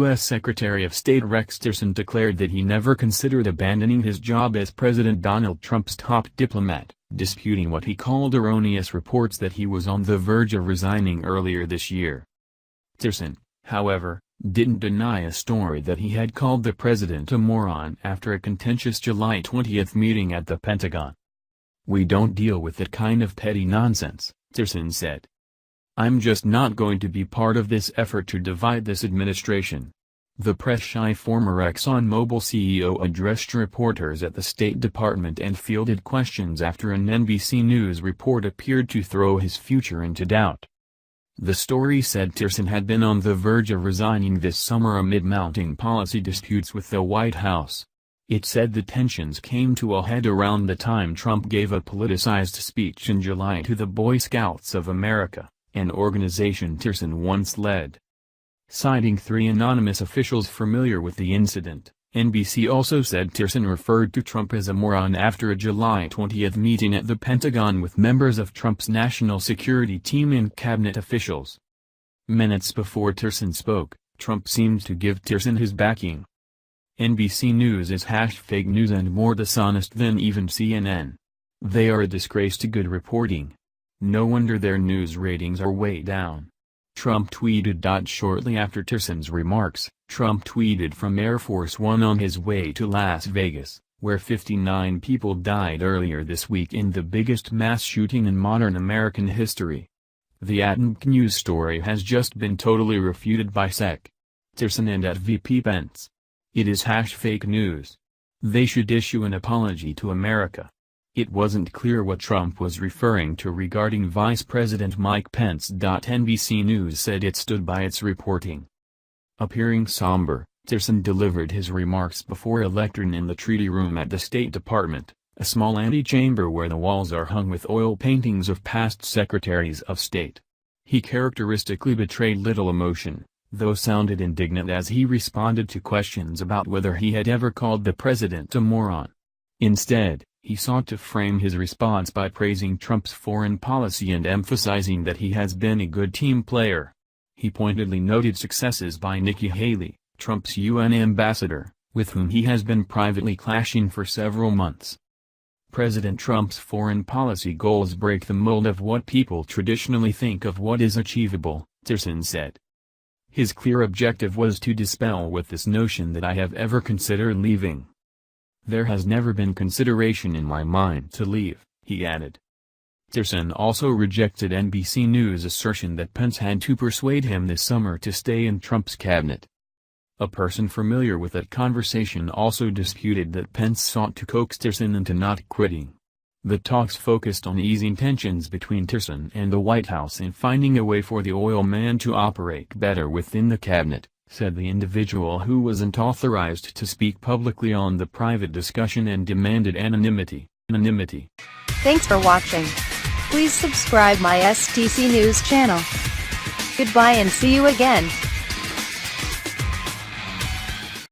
U.S. Secretary of State Rex Tillerson declared that he never considered abandoning his job as President Donald Trump's top diplomat, disputing what he called erroneous reports that he was on the verge of resigning earlier this year. Tillerson, however, didn't deny a story that he had called the president a moron after a contentious July 20 meeting at the Pentagon. "We don't deal with that kind of petty nonsense," Tillerson said. "I'm just not going to be part of this effort to divide this administration." The press-shy former ExxonMobil CEO addressed reporters at the State Department and fielded questions after an NBC News report appeared to throw his future into doubt. The story said Tillerson had been on the verge of resigning this summer amid mounting policy disputes with the White House. It said the tensions came to a head around the time Trump gave a politicized speech in July to the Boy Scouts of America, an organization Tillerson once led. Citing 3 anonymous officials familiar with the incident, NBC also said Tillerson referred to Trump as a moron after a July 20 meeting at the Pentagon with members of Trump's national security team and cabinet officials. Minutes before Tillerson spoke, Trump seemed to give Tillerson his backing. NBC News is #fake news and more dishonest than even CNN. They are a disgrace to good reporting. No wonder their news ratings are way down. Trump tweeted. Shortly after Tillerson's remarks, Trump tweeted from Air Force One on his way to Las Vegas, where 59 people died earlier this week in the biggest mass shooting in modern American history. The ATNC news story has just been totally refuted by Sec. Tillerson and VP Pence. It is #fake news. They should issue an apology to America. It wasn't clear what Trump was referring to regarding Vice President Mike Pence. NBC News said it stood by its reporting. Appearing somber, Tillerson delivered his remarks before a lectern in the Treaty Room at the State Department, a small antechamber where the walls are hung with oil paintings of past secretaries of state. He characteristically betrayed little emotion, though sounded indignant as he responded to questions about whether he had ever called the president a moron. Instead, he sought to frame his response by praising Trump's foreign policy and emphasizing that he has been a good team player. He pointedly noted successes by Nikki Haley, Trump's UN ambassador, with whom he has been privately clashing for several months. President Trump's foreign policy goals break the mold of what people traditionally think of what is achievable, Tillerson said. His clear objective was to dispel with this notion that I have ever considered leaving. There has never been consideration in my mind to leave, he added. Tillerson also rejected NBC News' assertion that Pence had to persuade him this summer to stay in Trump's cabinet. A person familiar with that conversation also disputed that Pence sought to coax Tillerson into not quitting. The talks focused on easing tensions between Tillerson and the White House and finding a way for the oil man to operate better within the cabinet, said the individual who wasn't authorized to speak publicly on the private discussion and demanded anonymity. Thanks for watching. Please subscribe my STC News channel. Goodbye and see you again.